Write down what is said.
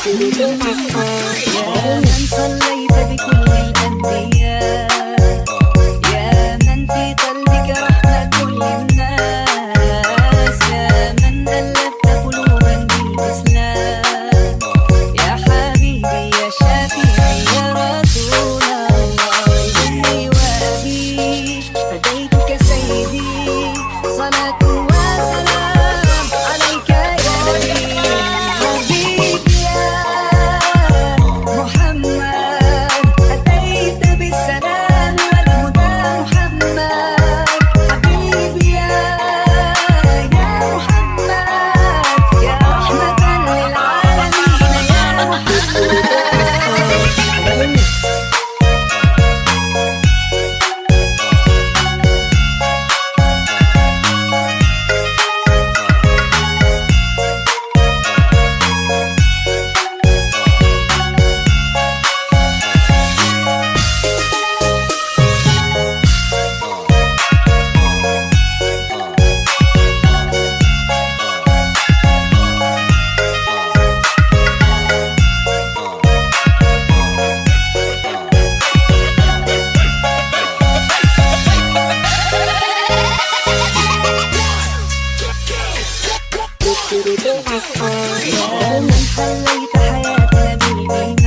يا من صليت بكل الأنبياء، يا من في قلبك رحمة للناس، يا من ألفت قلوبا بالإسلام، يا حبيبي يا شفيعي يا رسول الله. أمي وأبي فديتك سيدي، صلاة وسلام عليك يا نبي. حبيبي يا محمد أتيت بالسلام والهدى محمد. حبيبي يا محمد يا رحمة للعالمين يا محمد. يا من حليت حياتنا بالإيمان،